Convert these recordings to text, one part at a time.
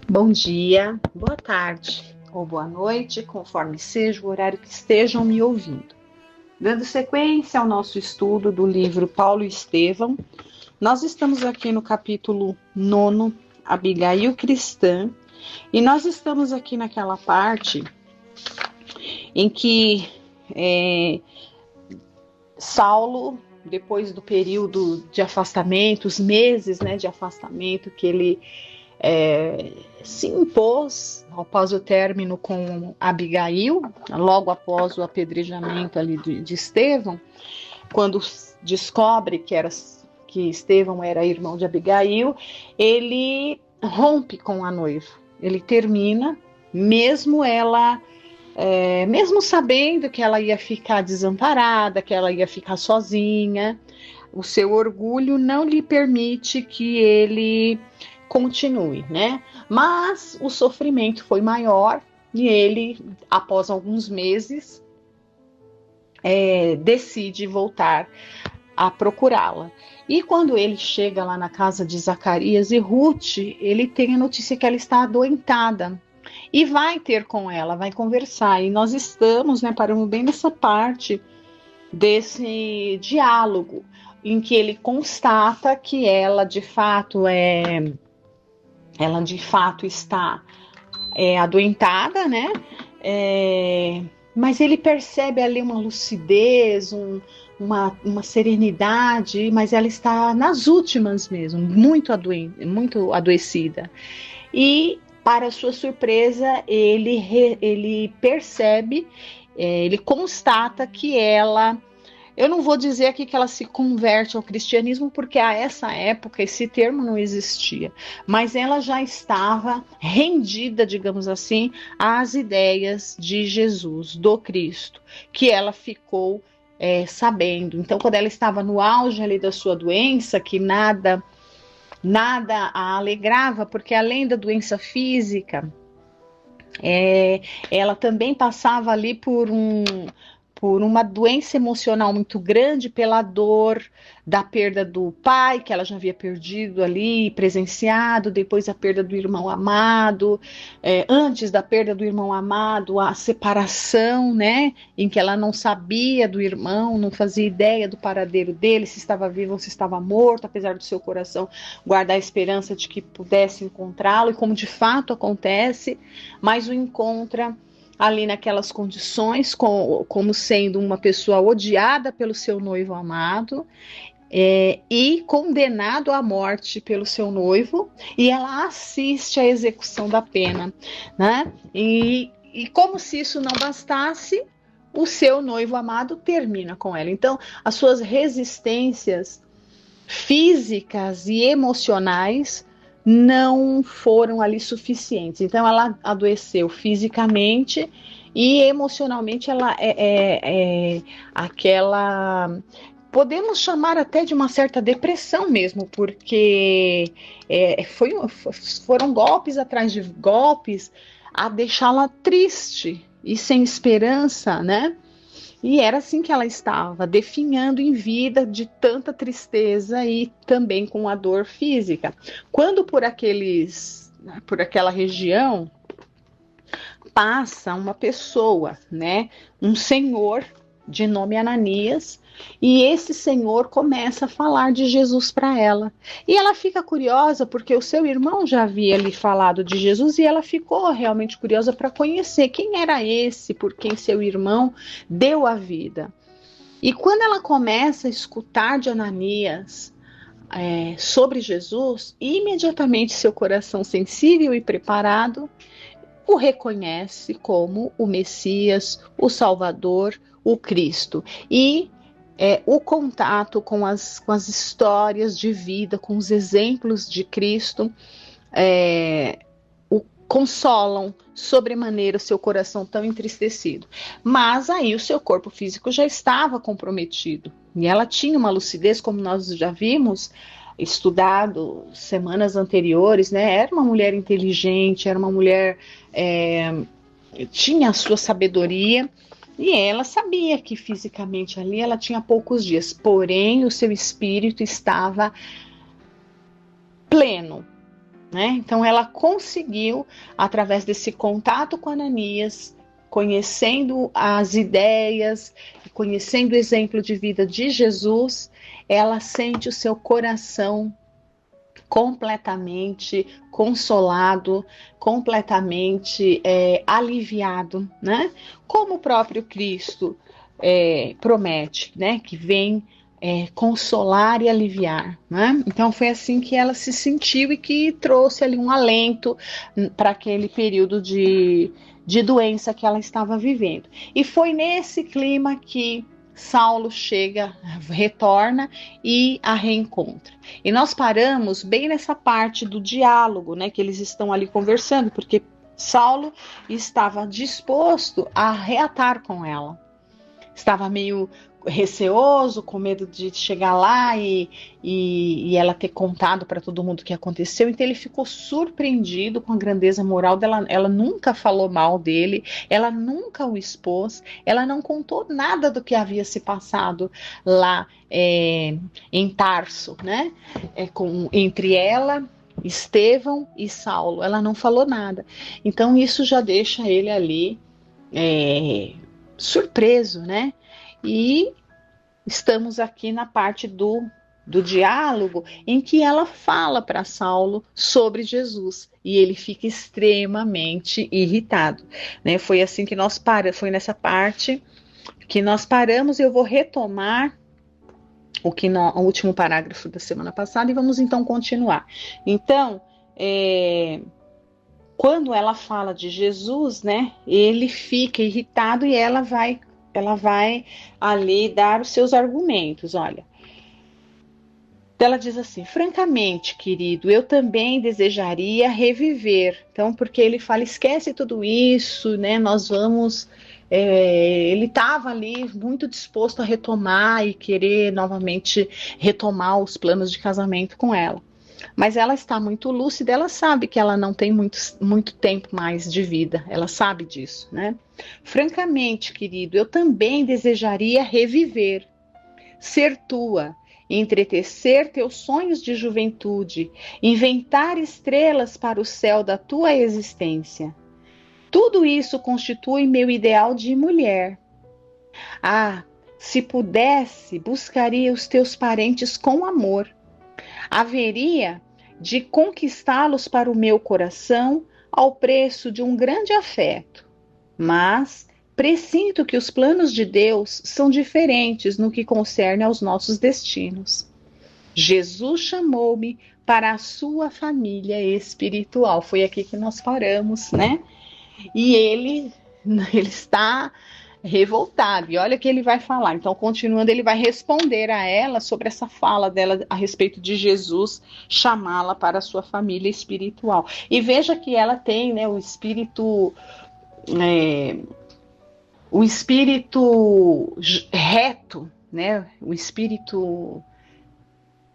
Bom dia, boa tarde ou boa noite, conforme seja o horário que estejam me ouvindo. Dando sequência ao nosso estudo do livro Paulo e Estevão, nós estamos aqui no capítulo 9, Abigail Cristã, e nós estamos aqui naquela parte em que Saulo, depois do período de afastamento, os meses de afastamento que ele se impôs após o término com Abigail, logo após o apedrejamento ali de Estevão, quando descobre que Estevão era irmão de Abigail, ele rompe com a noiva, ele termina, mesmo sabendo que ela ia ficar desamparada, que ela ia ficar sozinha, o seu orgulho não lhe permite que ele continue, né? Mas o sofrimento foi maior e ele, após alguns meses, decide voltar a procurá-la. E quando ele chega lá na casa de Zacarias e Ruth, ele tem a notícia que ela está adoentada e vai ter com ela, vai conversar. E nós estamos, paramos bem nessa parte desse diálogo em que ele constata que ela de fato está adoentada, né? Mas ele percebe ali uma lucidez, uma serenidade, mas ela está nas últimas mesmo, muito adoecida. E, para sua surpresa, ele percebe, ele constata que ela... Eu não vou dizer aqui que ela se converte ao cristianismo, porque a essa época esse termo não existia, mas ela já estava rendida, digamos assim, às ideias de Jesus, do Cristo, que ela ficou sabendo. Então, quando ela estava no auge ali da sua doença, que nada a alegrava, porque além da doença física, ela também passava ali por uma doença emocional muito grande, pela dor da perda do pai, que ela já havia perdido ali, presenciado, depois a perda do irmão amado, antes da perda do irmão amado, a separação, né, em que ela não sabia do irmão, não fazia ideia do paradeiro dele, se estava vivo ou se estava morto, apesar do seu coração guardar a esperança de que pudesse encontrá-lo, e como de fato acontece, mas o encontra ali naquelas condições, como sendo uma pessoa odiada pelo seu noivo amado, e condenado à morte pelo seu noivo, e ela assiste à execução da pena, né? E como se isso não bastasse, o seu noivo amado termina com ela. Então, as suas resistências físicas e emocionais não foram ali suficientes. Então ela adoeceu fisicamente e emocionalmente ela aquela, podemos chamar até de uma certa depressão mesmo, porque foram golpes atrás de golpes a deixá-la triste e sem esperança, né? E era assim que ela estava, definhando em vida de tanta tristeza e também com a dor física. Quando por aquela região passa uma pessoa, né, um senhor de nome Ananias, e esse senhor começa a falar de Jesus para ela. E ela fica curiosa porque o seu irmão já havia lhe falado de Jesus, e ela ficou realmente curiosa para conhecer quem era esse por quem seu irmão deu a vida. E quando ela começa a escutar de Ananias sobre Jesus, imediatamente seu coração sensível e preparado o reconhece como o Messias, o Salvador, o Cristo. E o contato com as histórias de vida, com os exemplos de Cristo, o consolam sobremaneira o seu coração tão entristecido. Mas aí o seu corpo físico já estava comprometido. E ela tinha uma lucidez, como nós já vimos, estudado semanas anteriores, né? Era uma mulher inteligente, era uma mulher... tinha a sua sabedoria, e ela sabia que fisicamente ali ela tinha poucos dias, porém o seu espírito estava pleno, né? Então ela conseguiu, através desse contato com Ananias, conhecendo as ideias, conhecendo o exemplo de vida de Jesus, ela sente o seu coração completamente consolado, completamente aliviado, né? Como o próprio Cristo promete, né? Que vem consolar e aliviar, né? Então foi assim que ela se sentiu e que trouxe ali um alento para aquele período de doença que ela estava vivendo. E foi nesse clima que Saulo chega, retorna e a reencontra. E nós paramos bem nessa parte do diálogo, né, que eles estão ali conversando, porque Saulo estava disposto a reatar com ela. Estava meio receoso, com medo de chegar lá e ela ter contado para todo mundo o que aconteceu. Então ele ficou surpreendido com a grandeza moral dela. Ela nunca falou mal dele, ela nunca o expôs, ela não contou nada do que havia se passado lá em Tarso, né? Entre ela, Estevão e Saulo. Ela não falou nada. Então isso já deixa ele ali surpreso, né? E estamos aqui na parte do diálogo em que ela fala para Saulo sobre Jesus e ele fica extremamente irritado, né? Foi assim que foi nessa parte que nós paramos e eu vou retomar o último parágrafo da semana passada e vamos então continuar. Então, quando ela fala de Jesus, né, ele fica irritado e ela vai ali dar os seus argumentos. Olha, ela diz assim: francamente, querido, eu também desejaria reviver. Então, porque ele fala, esquece tudo isso, né? Nós vamos. Ele estava ali muito disposto a retomar e querer novamente retomar os planos de casamento com ela. Mas ela está muito lúcida, ela sabe que ela não tem muito tempo mais de vida, ela sabe disso, né? Francamente, querido, eu também desejaria reviver, ser tua, entretecer teus sonhos de juventude, inventar estrelas para o céu da tua existência. Tudo isso constitui meu ideal de mulher. Ah, se pudesse, buscaria os teus parentes com amor. Haveria de conquistá-los para o meu coração ao preço de um grande afeto. Mas pressinto que os planos de Deus são diferentes no que concerne aos nossos destinos. Jesus chamou-me para a sua família espiritual. Foi aqui que nós paramos, né? E ele está revoltado. E olha o que ele vai falar. Então, continuando, ele vai responder a ela sobre essa fala dela a respeito de Jesus chamá-la para a sua família espiritual. E veja que ela tem, né, o espírito reto, né, o espírito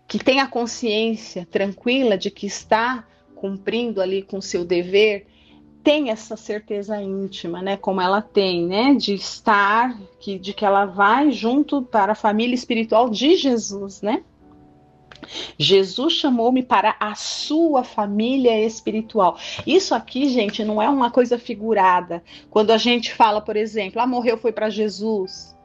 que tem a consciência tranquila de que está cumprindo ali com o seu dever, tem essa certeza íntima, né, como ela tem, né, de estar, de que ela vai junto para a família espiritual de Jesus, né? Jesus chamou-me para a sua família espiritual. Isso aqui, gente, não é uma coisa figurada. Quando a gente fala, por exemplo, morreu, foi para Jesus.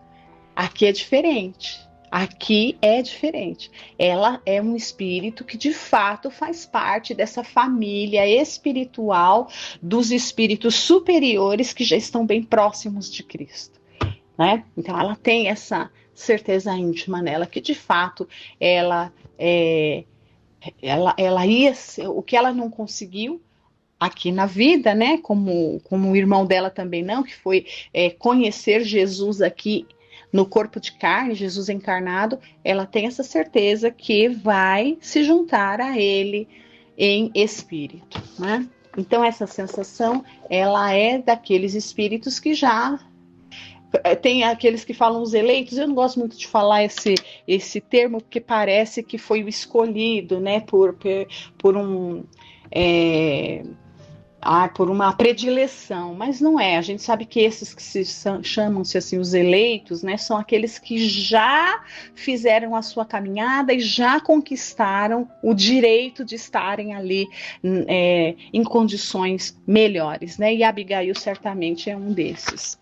Aqui é diferente. Aqui é diferente. Ela é um espírito que de fato faz parte dessa família espiritual dos espíritos superiores que já estão bem próximos de Cristo, né? Então ela tem essa certeza íntima nela que de fato ela ia ser, o que ela não conseguiu aqui na vida, né? Como o irmão dela também não, que foi conhecer Jesus aqui no corpo de carne, Jesus encarnado, ela tem essa certeza que vai se juntar a ele em espírito, né? Então essa sensação, ela é daqueles espíritos que já tem aqueles que falam os eleitos. Eu não gosto muito de falar esse termo, porque parece que foi o escolhido, né, por um por uma predileção, mas não é. A gente sabe que esses que chamam-se assim os eleitos, né, são aqueles que já fizeram a sua caminhada e já conquistaram o direito de estarem ali em condições melhores, né? E Abigail certamente é um desses.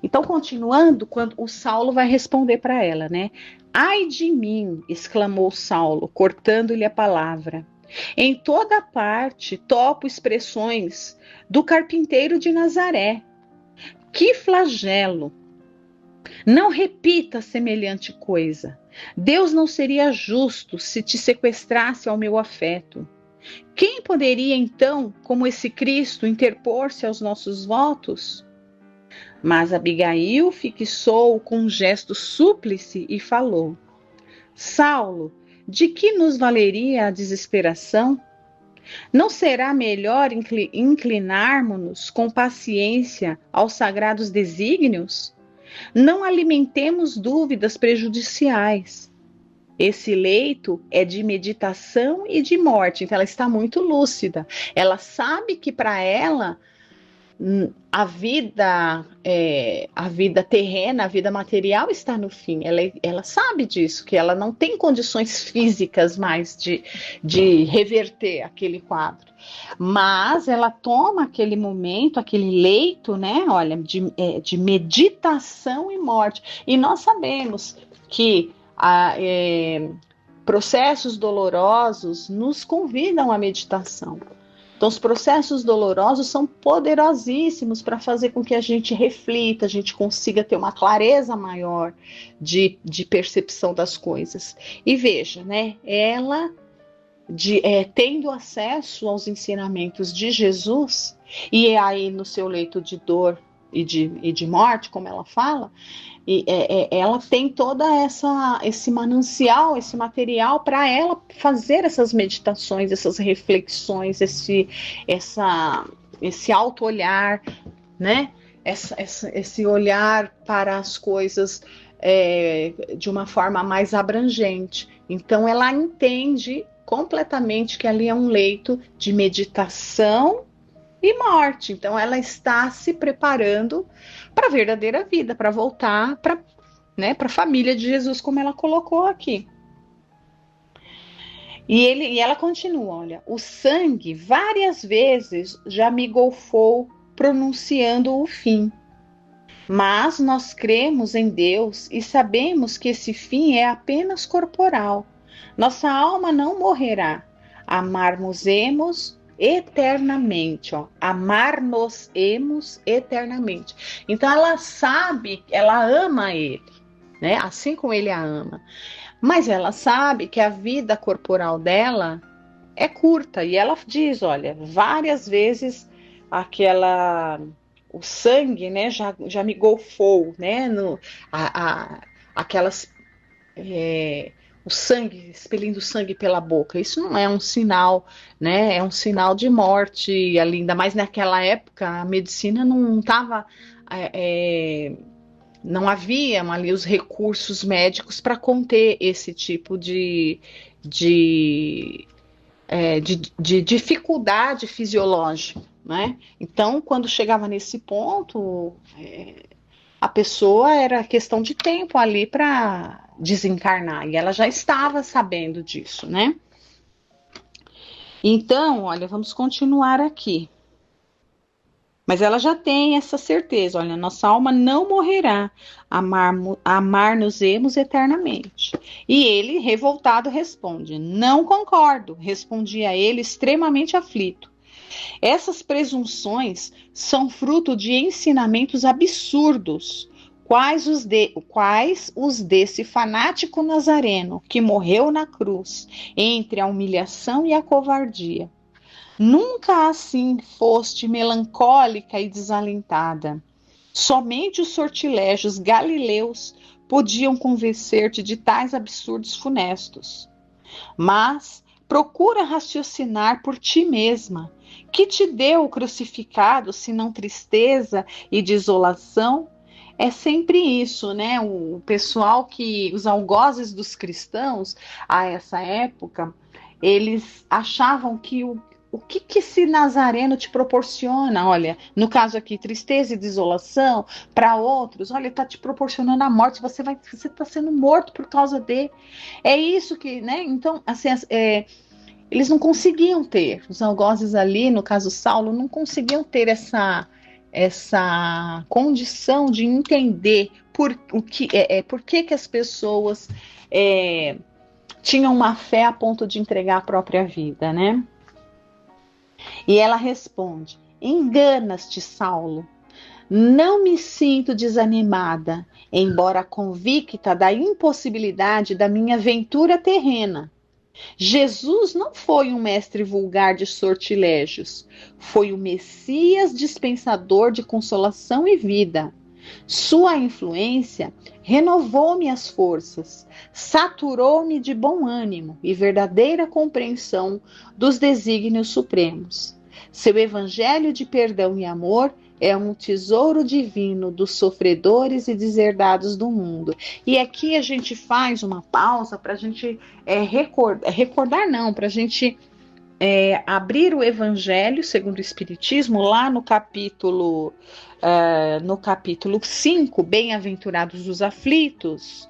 Então, continuando, quando o Saulo vai responder para ela, né? Ai de mim, exclamou Saulo, cortando-lhe a palavra. Em toda parte topo expressões do carpinteiro de Nazaré. Que flagelo! Não repita semelhante coisa. Deus não seria justo se te sequestrasse ao meu afeto. Quem poderia então, como esse Cristo, interpor-se aos nossos votos? Mas Abigail fixou com um gesto súplice e falou: Saulo, de que nos valeria a desesperação? Não será melhor inclinarmos-nos com paciência aos sagrados desígnios? Não alimentemos dúvidas prejudiciais. Esse leito é de meditação e de morte. Então ela está muito lúcida. Ela sabe que para ela a vida terrena, a vida material está no fim. Ela sabe disso, que ela não tem condições físicas mais de reverter aquele quadro. Mas ela toma aquele momento, aquele leito, né? Olha, de meditação e morte. E nós sabemos que processos dolorosos nos convidam à meditação. Então, os processos dolorosos são poderosíssimos para fazer com que a gente reflita, a gente consiga ter uma clareza maior de percepção das coisas. E veja, né, ela tendo acesso aos ensinamentos de Jesus, e aí no seu leito de dor e de morte, como ela fala, ela tem toda esse manancial, esse material para ela fazer essas meditações, essas reflexões, esse auto-olhar, né? Esse olhar para as coisas de uma forma mais abrangente. Então ela entende completamente que ali é um leito de meditação e morte. Então ela está se preparando para a verdadeira vida, para voltar para a família de Jesus, como ela colocou aqui. E ela continua, olha, o sangue várias vezes já me golfou pronunciando o fim. Mas nós cremos em Deus e sabemos que esse fim é apenas corporal. Nossa alma não morrerá. Amar-nos-emos eternamente, ó. Amar-nos-emos eternamente. Então ela sabe, ela ama ele, né? Assim como ele a ama. Mas ela sabe que a vida corporal dela é curta. E ela diz, olha, várias vezes o sangue, né, já me golfou, né? Aquelas o sangue, expelindo sangue pela boca. Isso não é um sinal, né? É um sinal de morte, ainda mais naquela época, a medicina não estava, não havia ali os recursos médicos para conter esse tipo de dificuldade fisiológica, né? Então, quando chegava nesse ponto, a pessoa era questão de tempo ali para desencarnar, e ela já estava sabendo disso, né? Então, olha, vamos continuar aqui. Mas ela já tem essa certeza, olha, nossa alma não morrerá, amar-nos-emos eternamente. E ele, revoltado, responde, não concordo, respondia ele extremamente aflito. Essas presunções são fruto de ensinamentos absurdos, quais os desse fanático nazareno que morreu na cruz, entre a humilhação e a covardia. Nunca assim foste melancólica e desalentada. Somente os sortilégios galileus podiam convencer-te de tais absurdos funestos. Mas procura raciocinar por ti mesma. Que te deu o crucificado, senão tristeza e desolação? É sempre isso, né? O pessoal os algozes dos cristãos, a essa época, eles achavam que que esse Nazareno te proporciona? Olha, no caso aqui, tristeza e desolação. Para outros, olha, está te proporcionando a morte. Você está sendo morto por causa de. É isso que, né? Então, assim, eles não conseguiam ter. Os algozes ali, no caso Saulo, não conseguiam ter essa condição de entender por que as pessoas tinham uma fé a ponto de entregar a própria vida, né? E ela responde: enganas-te, Saulo. Não me sinto desanimada, embora convicta da impossibilidade da minha aventura terrena. Jesus não foi um mestre vulgar de sortilégios, foi o Messias dispensador de consolação e vida. Sua influência renovou-me as forças, saturou-me de bom ânimo e verdadeira compreensão dos desígnios supremos. Seu evangelho de perdão e amor é um tesouro divino dos sofredores e deserdados do mundo. E aqui a gente faz uma pausa para a gente recordar não, para a gente abrir o Evangelho segundo o Espiritismo, lá no capítulo 5, Bem-aventurados os aflitos,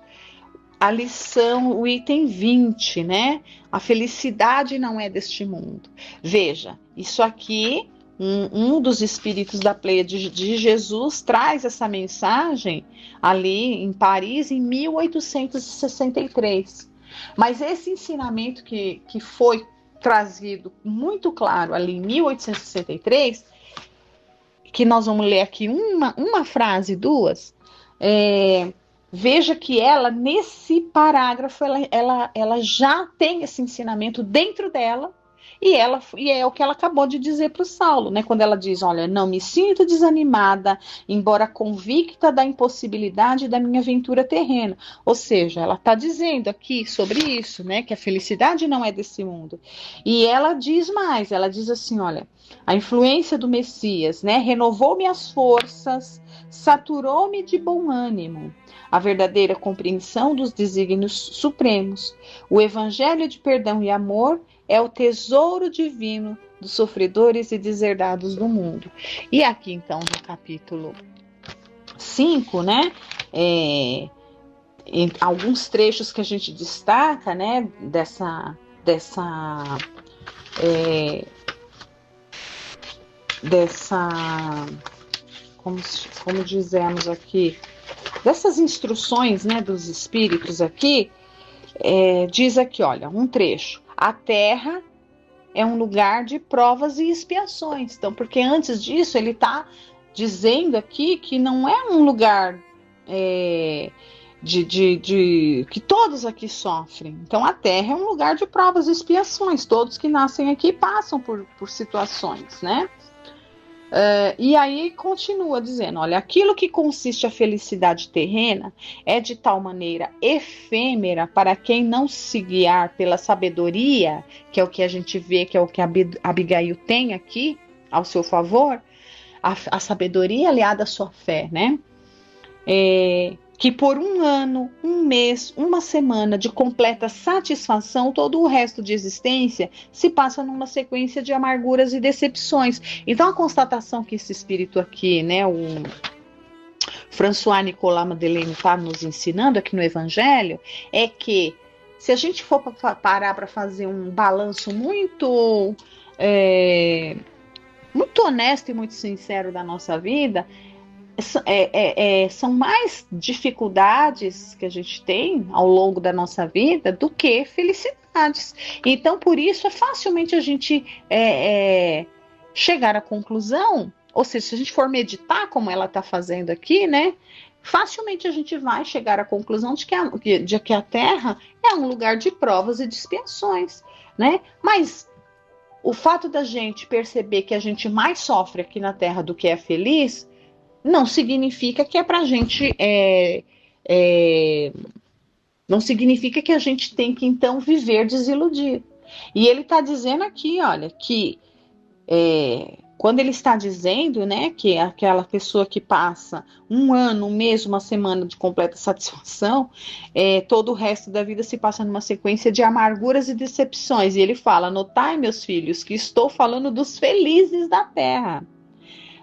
a lição, o item 20, né? A felicidade não é deste mundo. Veja, isso aqui, um dos espíritos da Pleiade de Jesus traz essa mensagem ali em Paris em 1863. Mas esse ensinamento que foi trazido muito claro ali em 1863, que nós vamos ler aqui uma frase, duas, veja que ela, nesse parágrafo, ela já tem esse ensinamento dentro dela, e é o que ela acabou de dizer para o Saulo, né? Quando ela diz, olha, não me sinto desanimada, embora convicta da impossibilidade da minha aventura terrena. Ou seja, ela está dizendo aqui sobre isso, né? Que a felicidade não é desse mundo. E ela diz mais, ela diz assim, olha, a influência do Messias, né? Renovou-me as forças, saturou-me de bom ânimo. A verdadeira compreensão dos desígnios supremos. O evangelho de perdão e amor é o tesouro divino dos sofredores e deserdados do mundo. E aqui, então, no capítulo 5, né, em alguns trechos que a gente destaca, né, dessa como dizemos aqui, dessas instruções, né, dos espíritos aqui, diz aqui, olha, um trecho. A terra é um lugar de provas e expiações. Então, porque antes disso ele está dizendo aqui que não é um lugar que todos aqui sofrem. Então, a terra é um lugar de provas e expiações. Todos que nascem aqui passam por situações, né? E aí continua dizendo, olha, aquilo que consiste a felicidade terrena é de tal maneira efêmera para quem não se guiar pela sabedoria, que é o que a gente vê, que é o que a Abigail tem aqui ao seu favor, a sabedoria aliada à sua fé, né? Que por um ano, um mês, uma semana de completa satisfação, todo o resto de existência se passa numa sequência de amarguras e decepções. Então, a constatação que esse espírito aqui, né, o François Nicolas Madeleine está nos ensinando aqui no Evangelho, é que se a gente for parar para fazer um balanço muito honesto e muito sincero da nossa vida, são mais dificuldades que a gente tem ao longo da nossa vida do que felicidades. Então, por isso, é facilmente a gente chegar à conclusão, ou seja, se a gente for meditar como ela está fazendo aqui, né? Facilmente a gente vai chegar à conclusão de que a Terra é um lugar de provas e de expiações, né? Mas o fato da gente perceber que a gente mais sofre aqui na Terra do que é feliz não significa que é pra gente não significa que a gente tem que então viver desiludido. E ele está dizendo aqui, olha, que quando ele está dizendo, né, que é aquela pessoa que passa um ano, um mês, uma semana de completa satisfação, todo o resto da vida se passa numa sequência de amarguras e decepções. E ele fala: notai, meus filhos, que estou falando dos felizes da terra,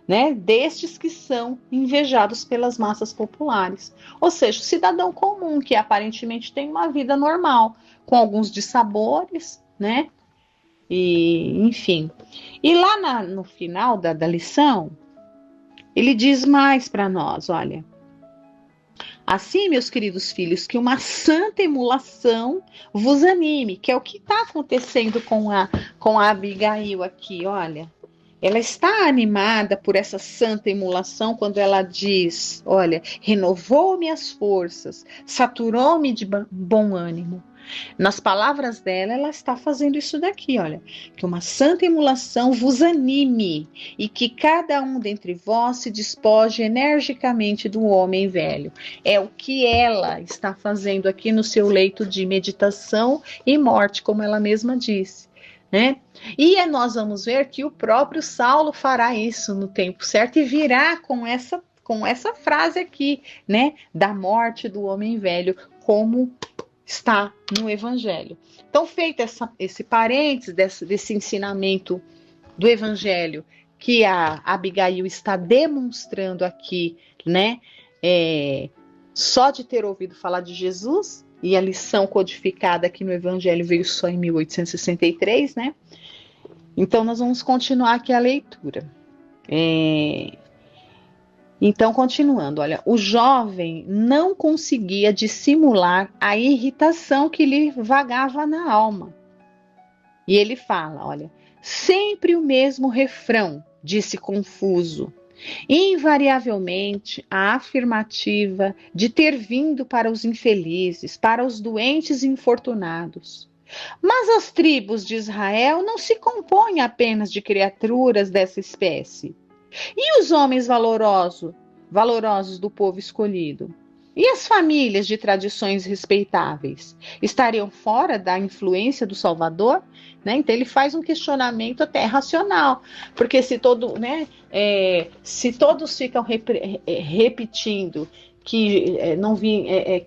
né, destes que são invejados pelas massas populares. Ou seja, o cidadão comum, que aparentemente tem uma vida normal, com alguns dissabores, né? E, enfim. E lá no final da lição, ele diz mais para nós, olha. Assim, meus queridos filhos, que uma santa emulação vos anime, que é o que está acontecendo com a Abigail aqui, olha. Ela está animada por essa santa emulação quando ela diz, olha, renovou-me as forças, saturou-me de bom ânimo. Nas palavras dela, ela está fazendo isso daqui, olha, que uma santa emulação vos anime e que cada um dentre vós se despoje energicamente do homem velho. É o que ela está fazendo aqui no seu leito de meditação e morte, como ela mesma disse, né? E nós vamos ver que o próprio Saulo fará isso no tempo certo e virá com essa frase aqui, né, da morte do homem velho, como está no Evangelho. Então, feito esse parênteses desse ensinamento do Evangelho que a Abigail está demonstrando aqui, né, só de ter ouvido falar de Jesus, e a lição codificada aqui no Evangelho veio só em 1863, né? Então, nós vamos continuar aqui a leitura. Então, continuando, olha, o jovem não conseguia dissimular a irritação que lhe vagava na alma. E ele fala, olha, sempre o mesmo refrão, disse confuso. Invariavelmente a afirmativa de ter vindo para os infelizes, para os doentes e infortunados. Mas as tribos de Israel não se compõem apenas de criaturas dessa espécie. E os homens valorosos do povo escolhido? E as famílias de tradições respeitáveis? Estariam fora da influência do Salvador? Né? Então ele faz um questionamento até racional, porque se todos ficam repetindo que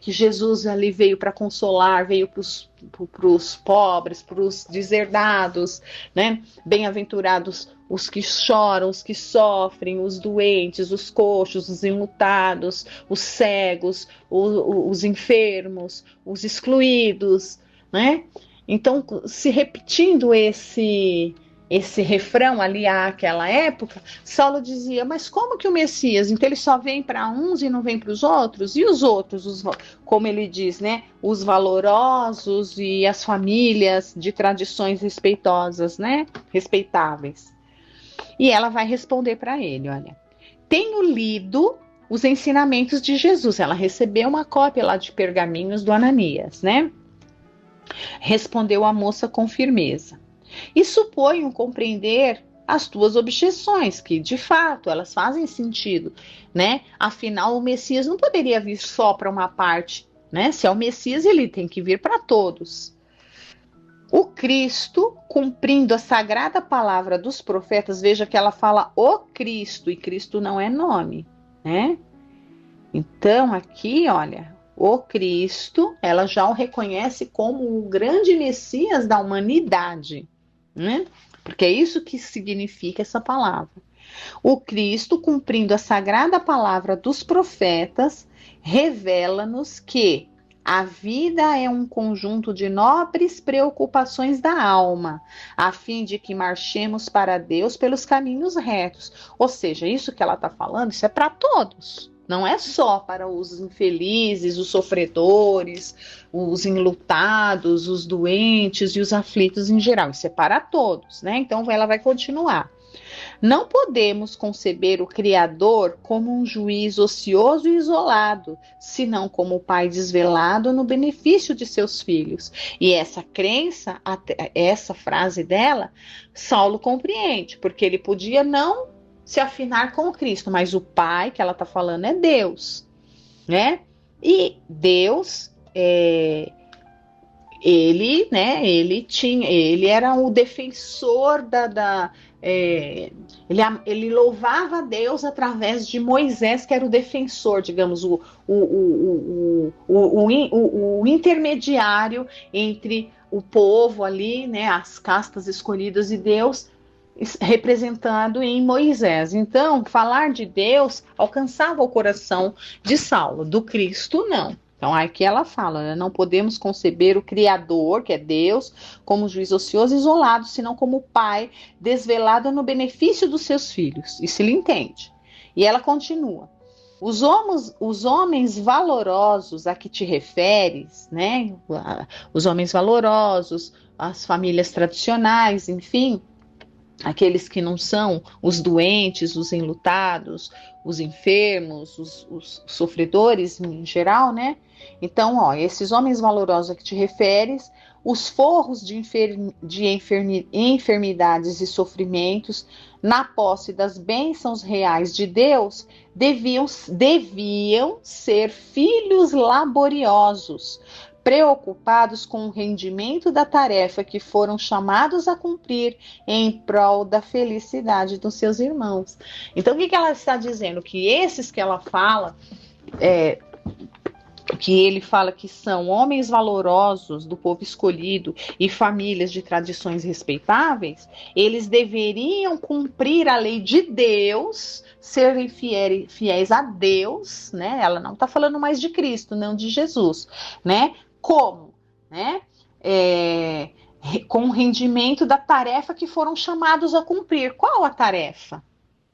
que Jesus ali veio para consolar, veio para os pobres, para os deserdados, né? Bem-aventurados os que choram, os que sofrem, os doentes, os coxos, os enlutados, os cegos, os enfermos, os excluídos, né? Então, se repetindo esse refrão ali àquela época, Saulo dizia, mas como que o Messias, então ele só vem para uns e não vem para os outros? E os outros, como ele diz, né, os valorosos e as famílias de tradições respeitosas, né, respeitáveis? E ela vai responder para ele, olha, tenho lido os ensinamentos de Jesus, ela recebeu uma cópia lá de pergaminhos do Ananias, né? Respondeu a moça com firmeza. E suponho compreender as tuas objeções, que de fato elas fazem sentido, né? Afinal, o Messias não poderia vir só para uma parte, né? Se é o Messias, ele tem que vir para todos. O Cristo, cumprindo a sagrada palavra dos profetas, veja que ela fala o Cristo, e Cristo não é nome, né? Então, aqui, olha, o Cristo, ela já o reconhece como o grande Messias da humanidade, né? Porque é isso que significa essa palavra. O Cristo, cumprindo a sagrada palavra dos profetas, revela-nos que a vida é um conjunto de nobres preocupações da alma, a fim de que marchemos para Deus pelos caminhos retos. Ou seja, isso que ela está falando, isso é para todos. Não é só para os infelizes, os sofredores, os enlutados, os doentes e os aflitos em geral. Isso é para todos, né? Então ela vai continuar. Não podemos conceber o Criador como um juiz ocioso e isolado, senão como o pai desvelado no benefício de seus filhos. E essa crença, essa frase dela, Saulo compreende, porque ele podia não se afinar com o Cristo, mas o pai que ela está falando é Deus, né? E Deus, ele era o defensor ele louvava a Deus através de Moisés, que era o defensor, digamos, o intermediário entre o povo ali, né, as castas escolhidas, e Deus, representado em Moisés. Então, falar de Deus alcançava o coração de Saulo, do Cristo não. Então, aqui ela fala, né, não podemos conceber o Criador, que é Deus, como juiz ocioso isolado, senão como pai desvelado no benefício dos seus filhos. Isso ele entende. E ela continua. Os homens valorosos a que te referes, né? Os homens valorosos, as famílias tradicionais, enfim, aqueles que não são os doentes, os enlutados, os enfermos, os sofredores em geral, né? Então, ó, esses homens valorosos a que te referes, os forros de enfermidades e sofrimentos, na posse das bênçãos reais de Deus, deviam ser filhos laboriosos, preocupados com o rendimento da tarefa que foram chamados a cumprir em prol da felicidade dos seus irmãos. Então, o que ela está dizendo? Que esses que ela fala, que ele fala que são homens valorosos do povo escolhido e famílias de tradições respeitáveis, eles deveriam cumprir a lei de Deus, serem fiéis a Deus, né? Ela não está falando mais de Cristo, não de Jesus, né? Como? Né? Com o rendimento da tarefa que foram chamados a cumprir. Qual a tarefa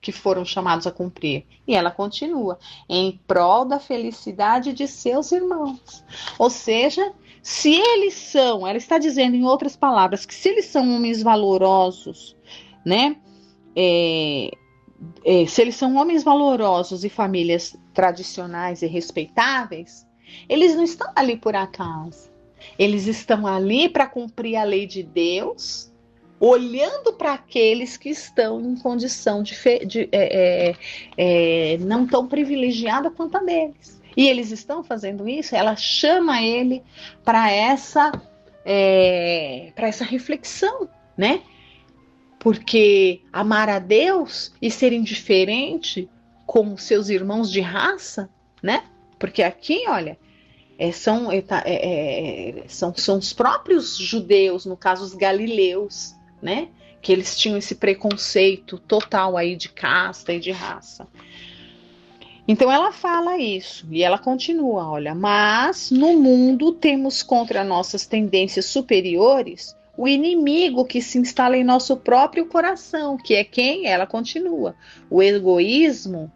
que foram chamados a cumprir? E ela continua, em prol da felicidade de seus irmãos. Ou seja, se eles são, ela está dizendo em outras palavras, que se eles são homens valorosos, né? Se eles são homens valorosos e famílias tradicionais e respeitáveis, eles não estão ali por acaso. Eles estão ali para cumprir a lei de Deus, olhando para aqueles que estão em condição não tão privilegiada quanto a deles. E eles estão fazendo isso, ela chama ele para essa reflexão, né? Porque amar a Deus e ser indiferente com seus irmãos de raça, né? Porque aqui, olha, são os próprios judeus, no caso os galileus, né? Que eles tinham esse preconceito total aí de casta e de raça. Então ela fala isso e ela continua, olha, mas no mundo temos contra nossas tendências superiores o inimigo que se instala em nosso próprio coração, que é quem? Ela continua, o egoísmo,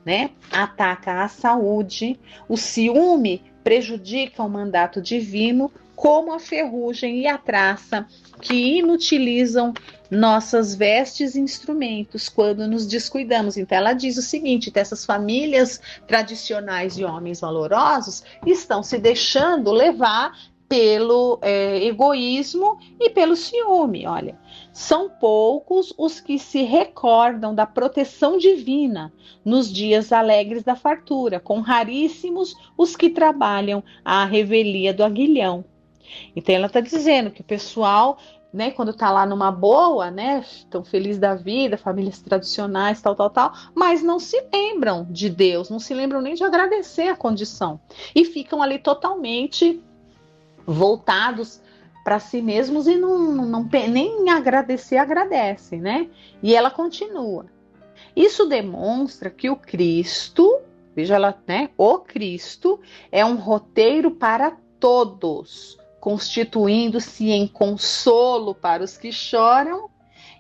né? Ataca a saúde, o ciúme prejudica o mandato divino, como a ferrugem e a traça, que inutilizam nossas vestes e instrumentos quando nos descuidamos. Então ela diz o seguinte, essas famílias tradicionais de homens valorosos estão se deixando levar pelo egoísmo e pelo ciúme. Olha, são poucos os que se recordam da proteção divina nos dias alegres da fartura, com raríssimos os que trabalham à revelia do aguilhão. Então ela está dizendo que o pessoal, né, quando está lá numa boa, né, estão felizes da vida, famílias tradicionais, tal, mas não se lembram de Deus, não se lembram nem de agradecer a condição e ficam ali totalmente voltados para si mesmos e nem agradecem, né? E ela continua. Isso demonstra que o Cristo, veja ela, né? O Cristo é um roteiro para todos, constituindo-se em consolo para os que choram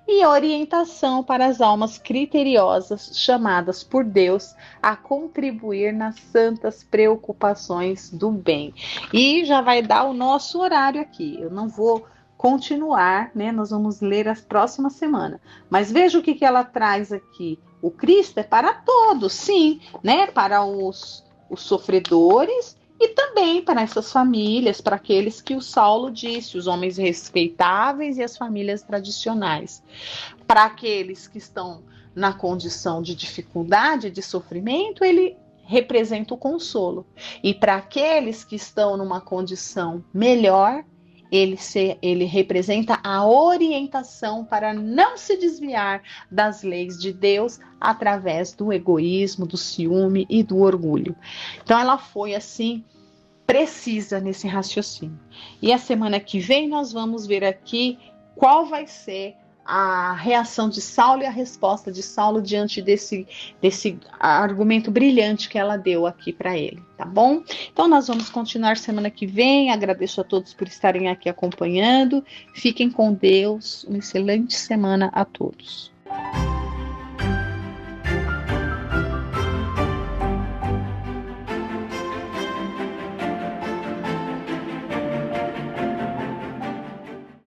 e orientação para as almas criteriosas chamadas por Deus a contribuir nas santas preocupações do bem. E já vai dar o nosso horário aqui. Eu não vou continuar, né? Nós vamos ler as próximas semanas. Mas veja o que ela traz aqui. O Cristo é para todos, sim, né? Para os sofredores e também para essas famílias, para aqueles que o Saulo disse, os homens respeitáveis e as famílias tradicionais. Para aqueles que estão na condição de dificuldade, de sofrimento, ele representa o consolo. E para aqueles que estão numa condição melhor, ele representa a orientação para não se desviar das leis de Deus através do egoísmo, do ciúme e do orgulho. Então ela foi assim precisa nesse raciocínio. E a semana que vem nós vamos ver aqui qual vai ser a reação de Saulo e a resposta de Saulo diante desse argumento brilhante que ela deu aqui para ele, tá bom? Então nós vamos continuar semana que vem. Agradeço a todos por estarem aqui acompanhando. Fiquem com Deus. Uma excelente semana a todos.